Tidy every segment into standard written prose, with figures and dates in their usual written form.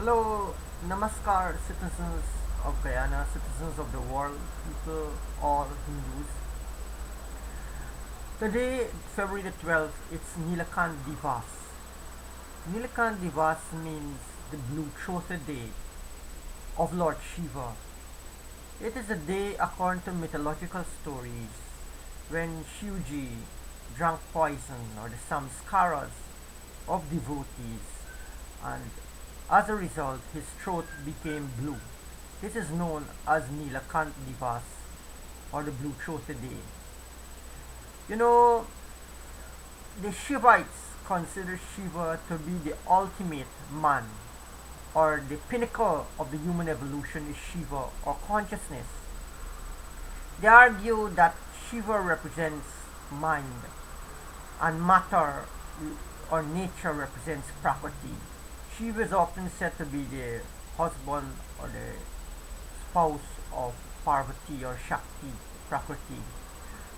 Hello, Namaskar, citizens of Guyana, citizens of the world, people, all Hindus. Today, February the 12th, it's Nilakant Divas. Nilakant Divas means the blue-throated day of Lord Shiva. It is a day, according to mythological stories, when Shivji drank poison or the samskaras of devotees, and as a result his throat became blue. This is known as Nilakant Divas or the blue throated day. You know, the Shivites consider Shiva to be the ultimate man, or the pinnacle of the human evolution is Shiva or consciousness. They argue that Shiva represents mind and matter or nature represents Prakriti. Shiva is often said to be the husband or the spouse of Parvati or Shakti, Prakriti.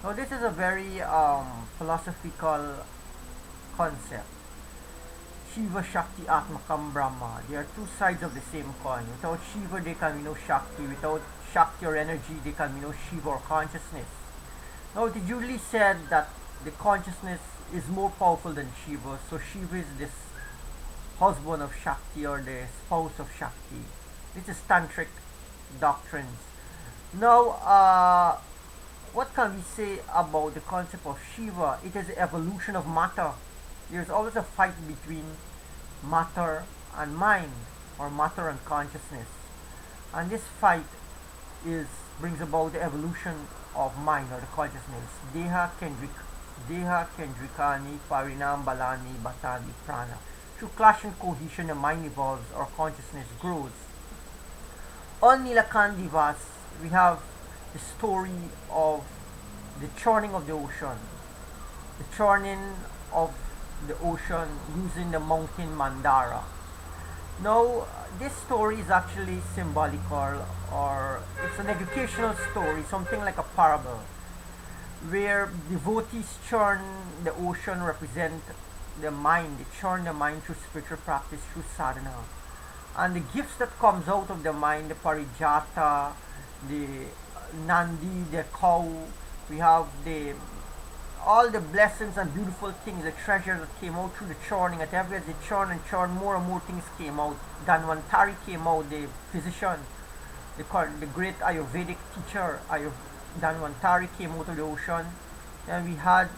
Now, this is a very philosophical concept. Shiva, Shakti, Atmakam, Brahma. They are two sides of the same coin. Without Shiva, there can be no Shakti. Without Shakti or energy, there can be no Shiva or consciousness. Now, it is usually said that the consciousness is more powerful than Shiva, so Shiva is this husband of Shakti or the spouse of Shakti. This is tantric doctrines. Now, what can we say about the concept of Shiva? It is the evolution of matter. There's always a fight between matter and mind, or matter and consciousness, and this fight is brings about the evolution of mind or the consciousness. Deha Kendrikani Parinam Balani Batani Prana. Through clash and cohesion, the mind evolves or consciousness grows. On Nilakant Divas, we have the story of the churning of the ocean. The churning of the ocean using the mountain Mandara. Now, this story is actually symbolical, or it's an educational story, something like a parable, where devotees churn the ocean represent the mind. They churn the mind through spiritual practice, through sadhana, and the gifts that comes out of the mind, the parijata, the nandi, the cow. We have the all the blessings and beautiful things, the treasure that came out through the churning. At every as they churn and churn, more and more things came out. Dhanvantari came out, the physician, the great Ayurvedic teacher. Dhanvantari came out of the ocean. Then we had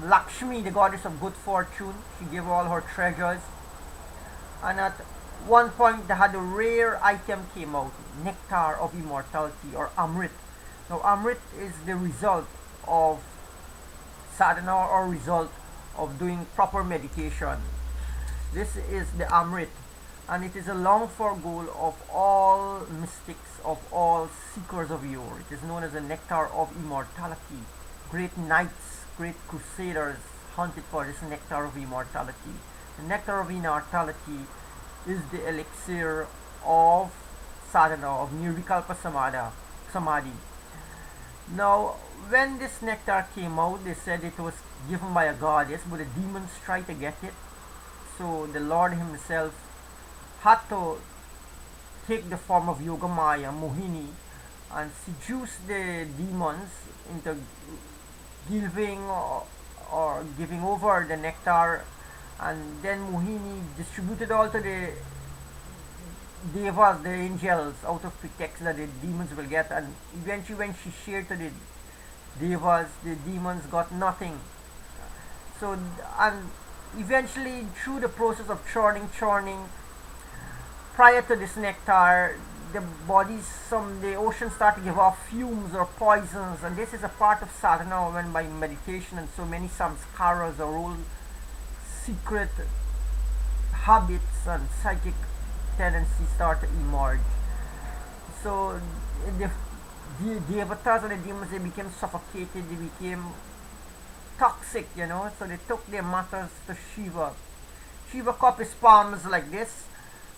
Lakshmi, the goddess of good fortune. She gave all her treasures. And at one point, they had a rare item came out, nectar of immortality, or Amrit. Now, Amrit is the result of sadhana or result of doing proper meditation. This is the Amrit, and it is a longed for goal of all mystics, of all seekers of yore. It is known as the nectar of immortality. Great knights, great crusaders hunted for this nectar of immortality. The nectar of immortality is the elixir of sadhana, of nirvikalpa samadhi. Now, when this nectar came out, they said it was given by a goddess, but the demons tried to get it. So the Lord himself had to take the form of Yogamaya, Mohini, and seduce the demons into giving or giving over the nectar, and then Mohini distributed all to the Devas, the angels, out of pretext that the demons will get, and eventually when she shared to the Devas, the demons got nothing. So, and eventually through the process of churning, prior to this nectar, the the ocean start to give off fumes or poisons, and this is a part of sadhana when by meditation and so many samskaras or all secret habits and psychic tendencies start to emerge. So the avatars and the demons, they became suffocated, they became toxic, so they took their matters to Shiva. Shiva cupped his palms like this,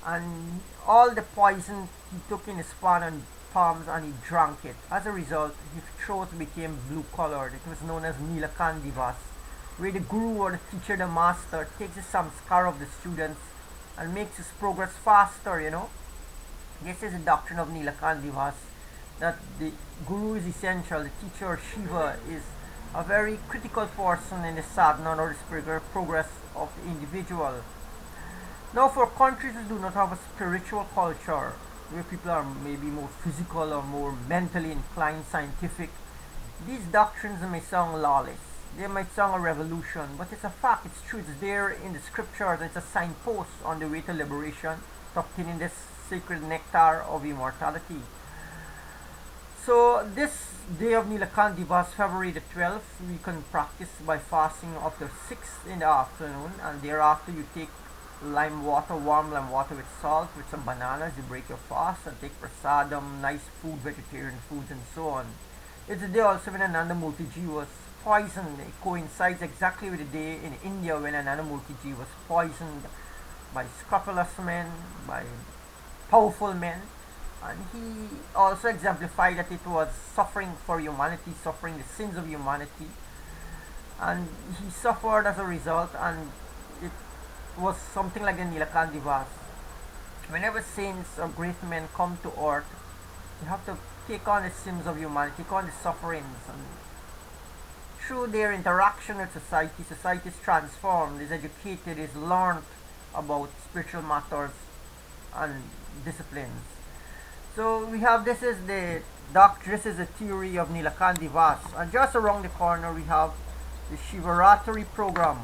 and all the poison he took in his palms and he drank it. As a result, his throat became blue colored. It was known as Nilakant Divas, where the guru or the teacher, the master, takes the samskara of the students and makes his progress faster. This is the doctrine of Nilakantha Divas, that the guru is essential, the teacher Shiva is a very critical person in the sadhana or the spiritual progress of the individual. Now, for countries who do not have a spiritual culture, where people are maybe more physical or more mentally inclined, scientific, these doctrines may sound lawless. They might sound a revolution, but it's a fact, it's true, it's there in the scriptures, and it's a signpost on the way to liberation, to obtaining this sacred nectar of immortality. So, this day of Nilakantha Divas, February the 12th, we can practice by fasting up to 6 in the afternoon, and thereafter you take lime water, warm lime water with salt, with some bananas, you break your fast and take prasadam, nice food, vegetarian foods, and so on. It's the day also when Ananda Murtiji was poisoned. It coincides exactly with the day in India when Ananda Murtiji was poisoned by scrupulous men, by powerful men, and he also exemplified that it was suffering for humanity, suffering the sins of humanity, and he suffered as a result, and it was something like the Nilakantha Divas. Whenever saints or great men come to earth, they have to take on the sins of humanity, take on the sufferings, and through their interaction with society, society is transformed, is educated, is learned about spiritual matters and disciplines. So we have, this is the doctrine, this is the theory of Nilakantha Divas, and just around the corner we have the Shivaratri program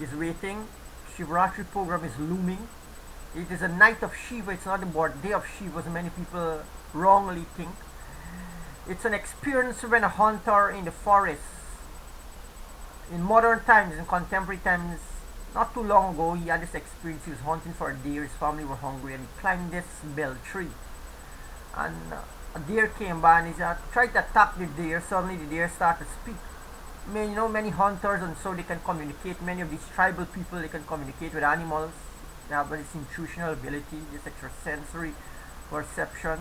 is waiting. Shivaratri program is looming. It is a night of Shiva, it's not the birthday of Shiva as many people wrongly think. It's an experience when a hunter in the forest, in modern times, in contemporary times, not too long ago, he had this experience. He was hunting for a deer, his family were hungry, and he climbed this bell tree. And a deer came by and he tried to attack the deer. Suddenly the deer started to speak. Many hunters, and so they can communicate. Many of these tribal people, they can communicate with animals. They have this intuitional ability, this extrasensory perception.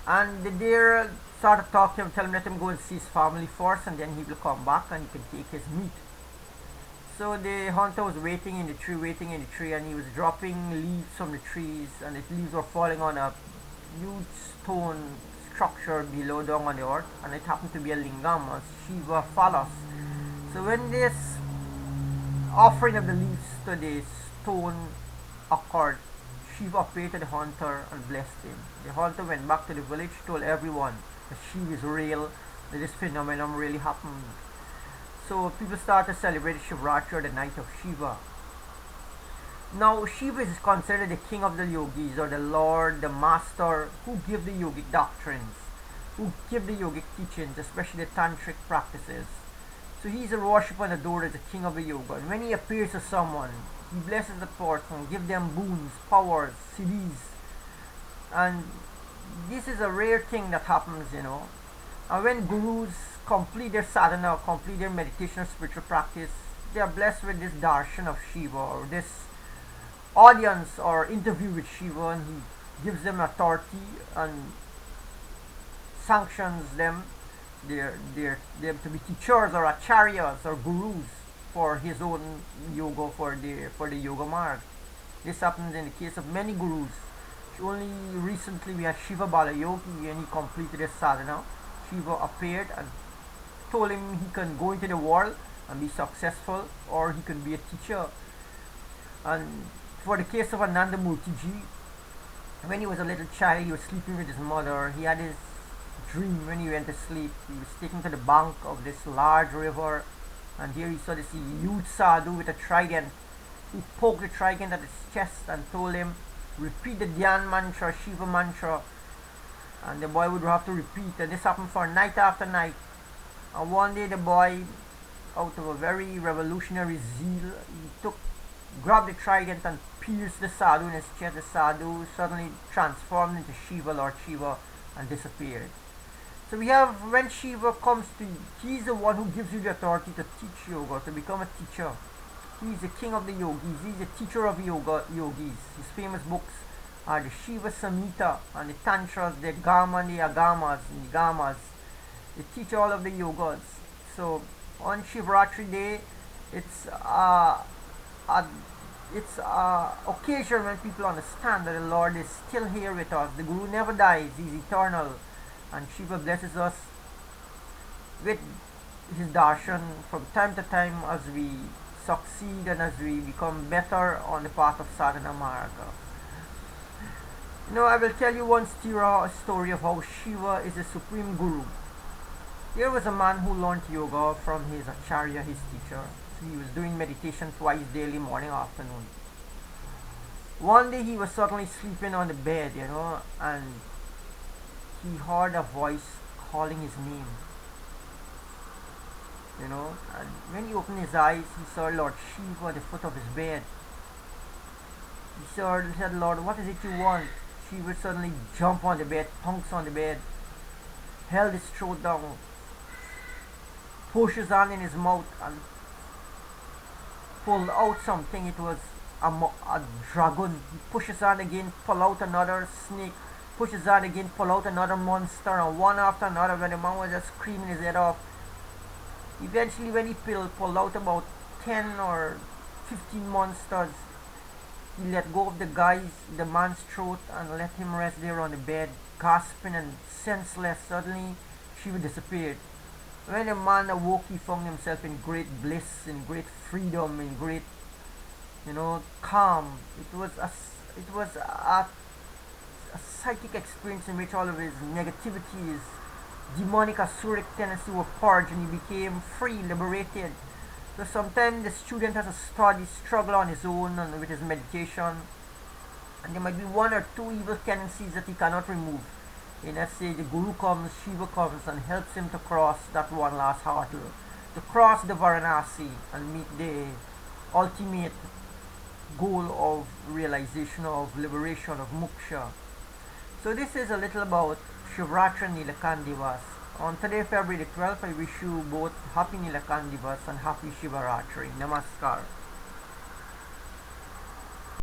And the deer started talking to him, telling him let him go and see his family first, and then he will come back and he can take his meat. So the hunter was waiting in the tree, and he was dropping leaves from the trees, and the leaves were falling on a huge stone structure below down on the earth, and it happened to be a lingam, a Shiva phallus. So when this offering of the leaves to the stone occurred, Shiva appeared to the hunter and blessed him. The hunter went back to the village, told everyone that Shiva is real, that this phenomenon really happened. So people started to celebrate Shivaratri, or the night of Shiva. Now Shiva is considered the king of the yogis, or the lord, the master, who give the yogic doctrines, who give the yogic teachings, especially the tantric practices. So he is worshipped and adored as the king of the yoga. And when he appears to someone, he blesses the person, gives them boons, powers, siddhis. And this is a rare thing that happens. And when gurus complete their sadhana, complete their meditation or spiritual practice, they are blessed with this darshan of Shiva, or this audience or interview with Shiva, and he gives them authority and sanctions them to be teachers or acharyas or gurus for his own yoga, for the yoga marg. This happens in the case of many gurus. Only recently we had Shiva Balayogi, and he completed his sadhana. Shiva appeared and told him he can go into the world and be successful, or he can be a teacher. And for the case of Ananda Murtiji, when he was a little child, he was sleeping with his mother. He had his dream when he went to sleep. He was taken to the bank of this large river, and here he saw this huge sadhu with a trident. He poked the trident at his chest and told him, repeat the Dhyan mantra, Shiva mantra. And the boy would have to repeat, and this happened for night after night. And one day the boy, out of a very revolutionary zeal, he grabbed the trident and pierced the sadhu in his chest. The sadhu suddenly transformed into Shiva, Lord Shiva, and disappeared. So we have, when Shiva comes to you, he's the one who gives you the authority to teach yoga, to become a teacher. He's the king of the yogis. He's the teacher of yogis. His famous books are the Shiva Samhita and the Tantras, the Gama and the Agamas and the Gamas. They teach all of the yogas. So on Shivaratri day, it's a it's a occasion when people understand that the Lord is still here with us. The Guru never dies, he's eternal, and Shiva blesses us with his darshan from time to time as we succeed and as we become better on the path of sadhana marga. I will tell you one story of how Shiva is the supreme guru. There was a man who learned yoga from his acharya, his teacher. So he was doing meditation twice daily, morning, afternoon. One day he was suddenly sleeping on the bed, and he heard a voice calling his name. And when he opened his eyes, he saw Lord Shiva at the foot of his bed. He said, Lord, what is it you want? Shiva suddenly jumped on the bed, pounced on the bed, held his throat down, pushed his hand in his mouth and pulled out something. It was a dragon. He pushed his hand again, pull out another snake, push his hand again, pull out another monster, and one after another. When the man was just screaming his head off, eventually when he pulled out about 10 or 15 monsters, he let go of the man's throat, and let him rest there on the bed, gasping and senseless. Suddenly Shiva disappeared. When the man awoke, he found himself in great bliss, in great freedom, in great, calm. It was a psychic experience in which all of his negativity, his demonic asuric tendency were purged, and he became free, liberated. So sometimes the student has a struggle on his own and with his meditation, and there might be one or two evil tendencies that he cannot remove. And let's say the Guru comes, Shiva comes and helps him to cross that one last hurdle, to cross the Varanasi and meet the ultimate goal of realization, of liberation, of moksha. So this is a little about Shivaratri and Nilakantha Divas. On today, February the 12th, I wish you both happy Nilakantha Divas and happy Shivaratri. Namaskar.